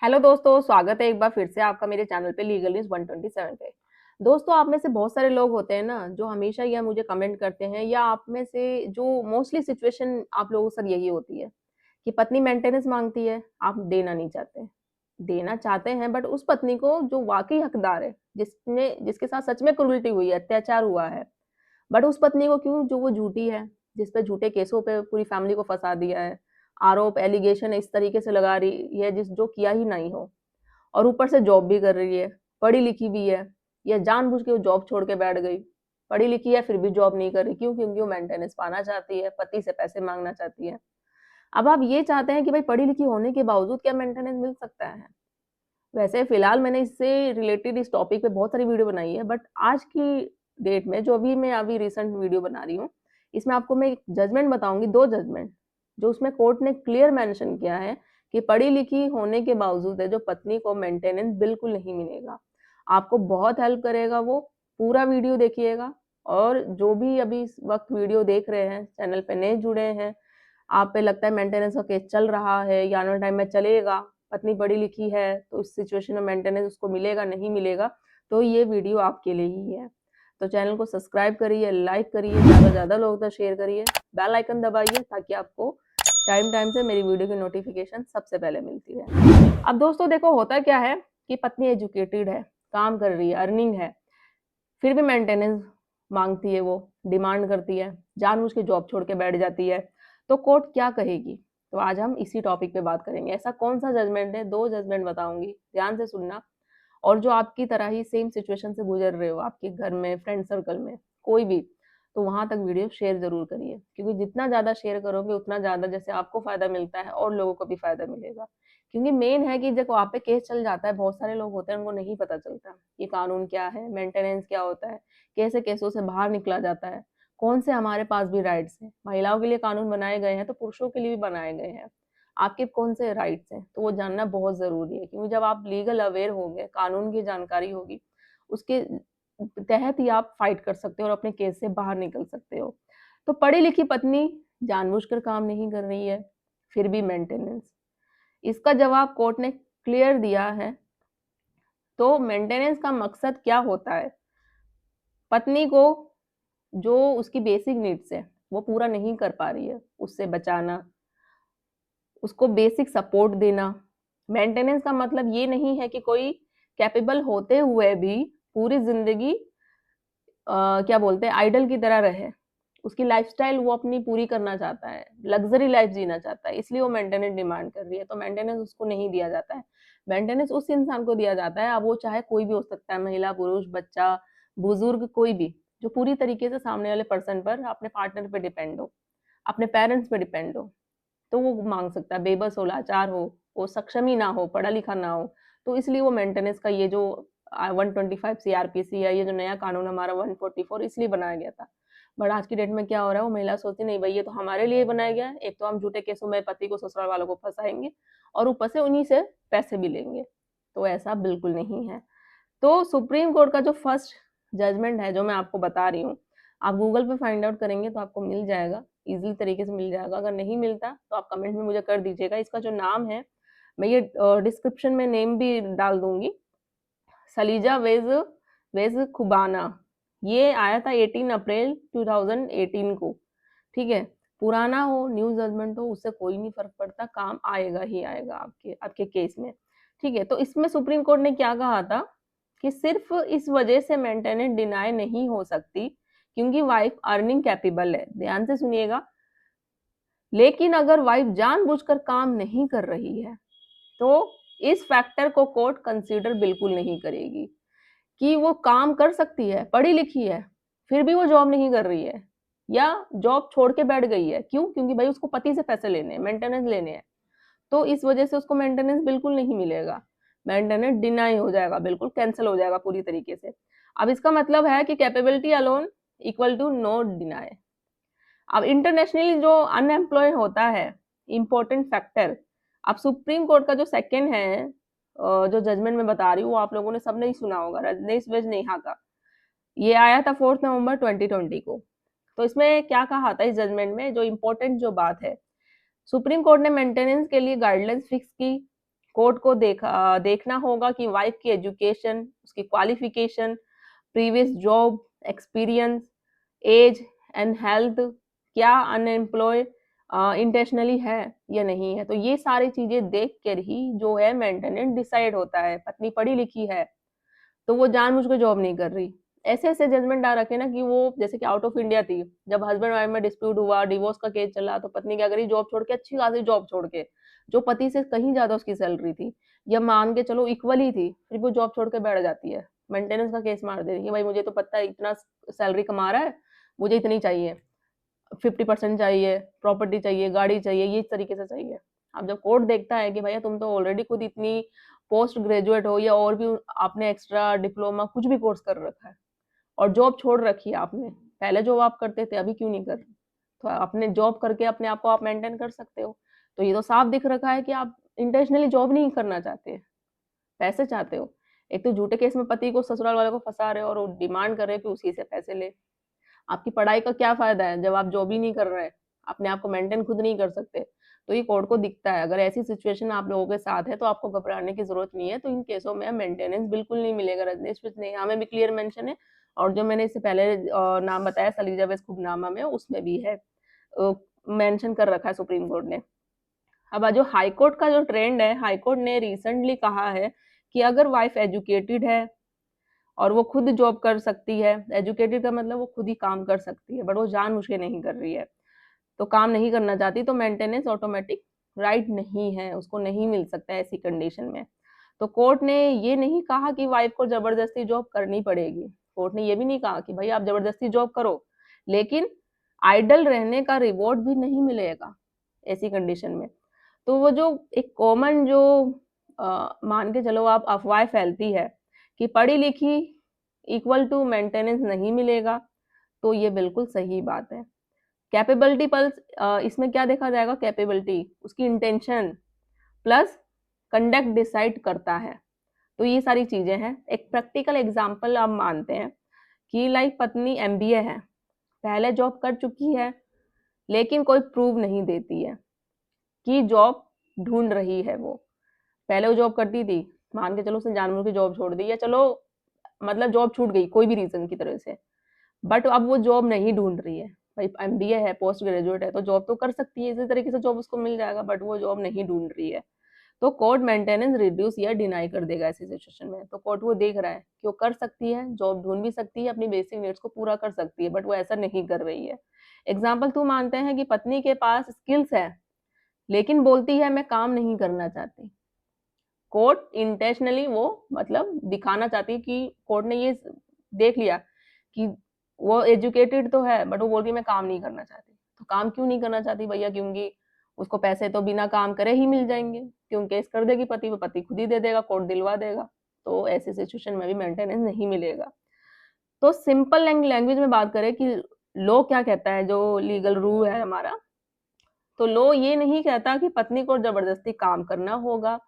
Hello दोस्तों, स्वागत है एक बार फिर से आपका मेरे चैनल पे लीगल न्यूज़ 127 पे। दोस्तों, आप में से बहुत सारे लोग होते हैं ना, जो हमेशा यह मुझे कमेंट करते हैं या आप में से जो मोस्टली सिचुएशन आप लोगों के साथ यही होती है कि पत्नी मेंटेनेंस माँगती है, आप देना नहीं चाहते। देना चाहते हैं बट उस पत्नी को जो वाक़ई हकदार है, जिसके साथ सच में क्रूरटी हुई है, अत्याचार हुआ है, बट उस पत्नी को क्यों जो वो झूठी है, जिस पे झूठे केसों पे पूरी फैमिली को फँसा दिया है, आरोप, एलिगेशन इस तरीके से लगा रही है जो किया ही नहीं हो। और ऊपर से जॉब भी कर रही है, पढ़ी-लिखी भी है, या जानबूझ के वो जॉब छोड़ के बैठ गई। पढ़ी-लिखी है फिर भी जॉब नहीं कर रही, क्यों? क्योंकि वो मेंटेनेंस पाना चाहती है, पति से पैसे माँगना चाहती है। अब आप ये चाहते हैं कि भाई पढ़ी-लिखी होने के बावजूद क्या मेंटेनेंस मिल सकता है? वैसे फिलहाल मैंने इससे रिलेटेड इस टॉपिक पे बहुत सारी वीडियो बनाई है, बट आज की डेट में जो मैं रिसेंट वीडियो बना रही हूँ, इसमें आपको मैं एक जजमेंट बताऊँगी, 2 जजमेंट, जो उसमें कोर्ट ने क्लियर मेंशन किया है कि पढ़ी-लिखी होने के बावजूद है जो पत्नी को मेंटेनेंस बिल्कुल नहीं मिलेगा। आपको बहुत हेल्प करेगा वो, पूरा वीडियो देखिएगा। और जो भी अभी इस वक़्त वीडियो देख रहे हैं, चैनल पे नए जुड़े हैं, आप पे लगता है मेंटेनेंस का केस चल रहा है या आने वाले टाइम में चलेगा, पत्नी पढ़ी-लिखी है, तो इस सिचुएशन में मेंटेनेंस उसको मिलेगा, नहीं मिलेगा, तो ये वीडियो आपके लिए ही है। तो चैनल को सब्सक्राइब करिए, लाइक करिए, ज़्यादा से ज़्यादा लोगों तक शेयर करिए, बेल आइकन दबाइए ताकि आपको टाइम-टाइम से मेरी वीडियो की नोटिफ़िकेशन सबसे पहले मिलती रहे। अब दोस्तों देखो, होता क्या है कि पत्नी एजुकेटेड है, काम कर रही है, अर्निंग है, फिर भी मेंटेनेंस माँगती है वो, डिमांड करती है, जानबूझ के जॉब छोड़ के बैठ जाती है, तो कोर्ट क्या कहेगी? तो आज हम इसी टॉपिक पे बात करेंगे। ऐसा कौन-सा जजमेंट है, 2 जजमेंट बताऊँगी, ध्यान से सुनना। और जो आपकी तरह ही सेम सिचुएशन से गुज़र रहे हो, आपके घर में, फ्रेंड सर्कल में, कोई भी, तो वहाँ तक वीडियो शेयर ज़रूर करिए, क्योंकि जितना ज़्यादा शेयर करोगे उतना ज़्यादा जैसे आपको फ़ायदा मिलता है और लोगों को भी फ़ायदा मिलेगा। क्योंकि मेन है कि देखो आप पे केस चल जाता है, बहुत सारे लोग होते हैं उनको नहीं पता चलता कि कानून क्या है, मेंटेनेंस क्या होता है, कैसे केसों से बाहर निकला जाता है, कौन से हमारे पास भी राइट्स हैं। महिलाओं के लिए कानून बनाए गए हैं, तो पुरुषों के लिए भी बनाए गए हैं। आपके कौन से राइट्स हैं, तो वो जानना बहुत ज़रूरी है, क्योंकि जब आप लीगल अवेयर होंगे, कानून की जानकारी होगी, उसके तहत ही आप फाइट कर सकते हो और अपने केस से बाहर निकल सकते हो। तो पढ़ी-लिखी पत्नी जानबूझकर काम नहीं कर रही है, फिर भी मेंटेनेंस। इसका जवाब कोर्ट ने क्लियर दिया है। तो मेंटेनेंस का मकसद क्या होता है? पत्नी को जो उसकी बेसिक नीड्स है, वो पूरा नहीं कर पा रही है, उससे बचाना, उसको बेसिक सपोर्ट देना। मेंटेनेंस का मतलब ये नहीं है कि कोई कैपेबल होते हुए भी पूरी ज़िंदगी क्या बोलते हैं आइडल की तरह रहे। उसकी लाइफ़स्टाइल वो अपनी पूरी करना चाहता है, लग्ज़री लाइफ़ जीना चाहता है, इसलिए वो मेंटेनेंस डिमांड कर रही है, तो मेंटेनेंस उसको नहीं दिया जाता है। मेंटेनेंस उस इंसान को दिया जाता है, अब वो चाहे कोई भी हो सकता है, महिला, पुरुष, बच्चा, बुज़ुर्ग, कोई भी, जो पूरी तरीके से सामने वाले पर्सन पर, अपने पार्टनर पे डिपेंड हो, अपने पेरेंट्स पे डिपेंड हो। तो वो माँग सकता है, बेबस हो, लाचार हो, वो सक्षम ही ना हो, पढ़ा-लिखा ना हो, तो इसलिए वो मेंटेनेंस का ये जो 125 सीआरपीसी है, ये जो नया कानून हमारा 144 इसलिए बनाया गया था। बट आज की डेट में क्या हो रहा है, वो महिला सोचती नहीं भई ये तो हमारे लिए बनाया गया है, एक तो हम झूठे केसों में पति को ससुराल वालों को फँसाएँगे और ऊपर से उन्हीं से पैसे भी लेंगे, तो ऐसा बिल्कुल नहीं है। तो सुप्रीम कोर्ट का जो फर्स्ट जजमेंट है, जो मैं आपको बता रही हूँ, आप गूगल पे फाइंड आउट करेंगे तो आपको मिल जाएगा, ईज़िली तरीके से मिल जाएगा। अगर नहीं मिलता तो आप कमेंट में मुझे कर दीजिएगा। इसका जो नाम है, मैं ये डिस्क्रिप्शन में नेम भी डाल दूँगी। सलीजा वेज़ खुबाना, ये आया था 18 अप्रैल 2018 को, ठीक है? पुराना हो, न्यू जजमेंट हो, उससे कोई नहीं फ़र्क पड़ता, काम आएगा ही आएगा आपके आपके केस में, ठीक है? तो इसमें सुप्रीम कोर्ट ने क्या कहा था कि सिर्फ़ इस वजह से मेंटेनेंस डिनाय नहीं हो सकती क्योंकि वाइफ़ अर्निंग कैपेबल है। ध्यान से सुनिएगा, लेकिन अगर वाइफ़ जानबूझकर काम नहीं कर रही है, तो इस फैक्टर को कोर्ट कंसीडर बिल्कुल नहीं करेगी। कि वो काम कर सकती है, पढ़ी-लिखी है, फिर भी वो जॉब नहीं कर रही है या जॉब छोड़ के बैठ गई है। क्यों? क्योंकि भई उसको पति से पैसे लेने हैं, मेंटेनेंस लेने हैं। तो इस वजह से उसको मेंटेनेंस बिल्कुल नहीं मिलेगा। मेंटेनेंस डिनाई हो जाएगा, बिल्कुल कैंसल हो जाएगा पूरी तरीके से। अब इसका मतलब है कि capability alone equal to no deny. अब इंटरनेशनली जो अनएम्प्लॉयड होता है, इम्पोर्टेंट फैक्टर, अब सुप्रीम कोर्ट का जो सेकंड है जो जजमेंट मैं बता रही हूँ, वो आप लोगों ने सबने ही सुना होगा, रजनीश वेज नेहा का। ये आया था 4 नवंबर 2020 को। तो इसमें क्या कहा था इस जजमेंट में, जो इम्पोर्टेंट जो बात है, सुप्रीम कोर्ट ने मेंटेनेंस के लिए गाइडलाइंस फिक्स की, कोर्ट को देखना होगा कि वाइफ की एजुकेशन, उसकी qualification, previous job experience, age and health, क्या अनएम्प्लॉय इंटेंशनली है या नहीं है। तो ये सारी चीजें देख कर ही जो है मेंटेनेंस डिसाइड होता है। पत्नी पढ़ी लिखी है तो वो जानबूझ के जॉब नहीं कर रही। ऐसे ऐसे जजमेंट आ रखे ना कि वो जैसे कि आउट ऑफ इंडिया थी, जब हस्बैंड वाइफ में डिस्प्यूट हुआ, डिवोर्स का केस चला, तो पत्नी क्या करी, जॉब छोड़ के, अच्छी खासी जॉब छोड़ के, जो पति से कहीं ज्यादा उसकी सैलरी थी, या मान के चलो इक्वल ही थी, फिर वो जॉब छोड़ के बैठ जाती है, मेंटेनेंस का केस मार दे रही है, भाई मुझे तो पता है इतना सैलरी कमा रहा है, मुझे इतनी चाहिए, 50% चाहिए, प्रॉपर्टी चाहिए, गाड़ी चाहिए, ये इस तरीके से चाहिए। अब जब कोर्ट देखता है कि भैया तुम तो ऑलरेडी खुद इतनी पोस्ट ग्रेजुएट हो, या और भी आपने एक्स्ट्रा डिप्लोमा कुछ भी कोर्स कर रखा है, और जॉब छोड़ रखी है आपने, पहले जॉब आप करते थे अभी क्यों नहीं कर रहे, तो आपने जॉब करके अपने आप को आप मेंटेन कर सकते हो। तो ये तो साफ दिख रखा है कि आप इंटेंशनली जॉब नहीं करना चाहते, पैसे चाहते हो। एक तो झूठे केस में पति को, ससुराल वाले को फंसा रहे हो, और डिमांड कर रहे हो कि उसी से पैसे ले। आपकी पढ़ाई का क्या फायदा है जब आप जॉब ही नहीं कर रहे हैं, अपने आप को मेंटेन खुद नहीं कर सकते। तो ये कोर्ट को दिखता है। अगर ऐसी सिचुएशन आप लोगों के साथ है तो आपको घबराने की जरूरत नहीं है। तो इन केसों में मेंटेनेंस बिल्कुल नहीं मिलेगा। रजनीश नेहा में भी क्लियर मेंशन है, और जो मैंने इससे पहले नाम बताया सलीजा वेस खुबनामा में, उसमें भी है, मेंशन कर रखा है सुप्रीम कोर्ट ने। अब जो हाई कोर्ट का जो ट्रेंड है, हाई कोर्ट ने रिसेंटली कहा है कि अगर वाइफ एजुकेटेड है और वो खुद जॉब कर सकती है, एजुकेटेड का मतलब वो खुद ही काम कर सकती है, बट वो जानबूझ के नहीं कर रही है, तो काम नहीं करना चाहती, तो मेंटेनेंस ऑटोमेटिक राइट नहीं है, उसको नहीं मिल सकता है ऐसी कंडीशन में। तो कोर्ट ने ये नहीं कहा कि वाइफ को जबरदस्ती जॉब करनी पड़ेगी। कोर्ट ने ये भी नहीं कहा कि भाई आप जबरदस्ती जॉब करो, लेकिन आइडल रहने का रिवॉर्ड भी नहीं मिलेगा ऐसी कंडीशन में। तो वो जो एक कॉमन जो मान के चलो आप अफवाह फैलती है कि पढ़ी लिखी इक्वल टू मेंटेनेंस नहीं मिलेगा, तो ये बिल्कुल सही बात है। कैपेबिलिटी पल्स, इसमें क्या देखा जाएगा, कैपेबिलिटी, उसकी इंटेंशन प्लस कंडक्ट डिसाइड करता है। तो ये सारी चीजें हैं। एक प्रैक्टिकल एग्जांपल आप मानते हैं कि लाइक पत्नी एमबीए है, पहले जॉब कर चुकी है, लेकिन कोई प्रूव नहीं देती है कि जॉब ढूंढ रही है। वो पहले वो जॉब करती थी, मान के चलो उसने जानबूझ के जॉब छोड़ दी, या चलो मतलब जॉब छूट गई कोई भी रीजन की तरह से, बट अब वो जॉब नहीं ढूंढ रही है। भाई एमबीए है, पोस्ट ग्रेजुएट है, तो जॉब तो कर सकती है, इसी तरीके से जॉब उसको मिल जाएगा, बट वो जॉब नहीं ढूंढ रही है। तो कोर्ट मेंटेनेंस रिड्यूस या डिनाई कर देगा ऐसी सिचुएशन में। तो कोर्ट वो देख रहा है कि वो कर सकती है, जॉब ढूंढ भी सकती है, अपनी बेसिक नीड्स को पूरा कर सकती है, बट वो ऐसा नहीं कर रही है। एग्जाम्पल टू मानते हैं कि पत्नी के पास स्किल्स है, लेकिन बोलती है मैं काम नहीं करना चाहती। कोर्ट इंटेंशनली वो मतलब दिखाना चाहती है कि कोर्ट ने ये देख लिया कि वो एजुकेटेड तो है, बट वो बोल रही मैं काम नहीं करना चाहती। तो काम क्यों नहीं करना चाहती भैया, क्योंकि उसको पैसे तो बिना काम करे ही मिल जाएंगे, क्यों केस कर देगी पति, वो पति खुद ही दे देगा, कोर्ट दिलवा देगा। तो ऐसी सिचुएशन में भी मेंटेनेंस नहीं मिलेगा। तो सिंपल लैंग्वेज में बात करें कि लॉ क्या कहता है, जो लीगल रूल है हमारा, तो लॉ ये नहीं कहता कि पत्नी को जबरदस्ती काम करना होगा,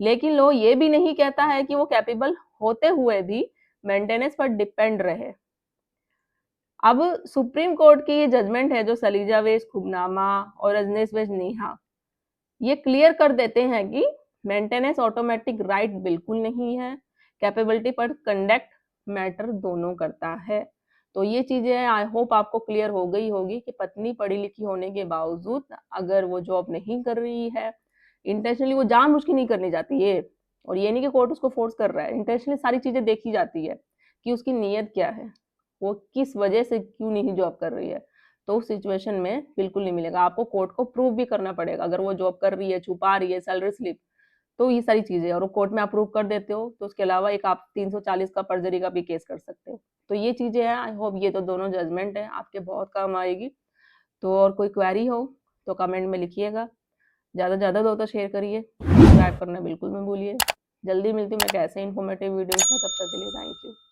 लेकिन लॉ ये भी नहीं कहता है कि वो कैपेबल होते हुए भी मेंटेनेंस पर डिपेंड रहे। अब सुप्रीम कोर्ट की ये जजमेंट है, जो सलीजा वेस खुबनामा और रजनीश वेस नेहा, ये क्लियर कर देते हैं कि मेंटेनेंस ऑटोमेटिक राइट बिल्कुल नहीं है, कैपेबिलिटी पर कंडक्ट मैटर दोनों करता है। तो ये चीजें आई होप आपको क्लियर हो गई होगी कि पत्नी पढ़ी लिखी होने के बावजूद अगर वो जॉब नहीं कर रही है, इंटेंशनली, वो जानबूझ के नहीं करनी चाहती है, और ये नहीं कि कोर्ट उसको फोर्स कर रहा है, इंटेंशनली सारी चीजें देखी जाती है कि उसकी नीयत क्या है, वो किस वजह से क्यों नहीं जॉब कर रही है। तो उस सिचुएशन में बिल्कुल नहीं मिलेगा। आपको कोर्ट को प्रूव भी करना पड़ेगा, अगर वो जॉब कर रही है, छुपा रही है सैलरी स्लिप, तो ये सारी चीजें, और वो कोर्ट में अप्रूव कर देते हो तो उसके अलावा एक आप 340 का पर्जरी का भी केस कर सकते हो। तो ये चीजें हैं। आई होप ये तो दोनों जजमेंट है आपके बहुत काम आएगी। तो और कोई क्वेरी हो तो कमेंट में लिखिएगा, ज़्यादा से ज़्यादा दोस्तों शेयर करिए, सब्सक्राइब करना बिल्कुल मत भूलिए। जल्दी मिलती हूँ मैं एक ऐसे इन्फॉर्मेटिव वीडियो के साथ, तब तक के लिए थैंक यू।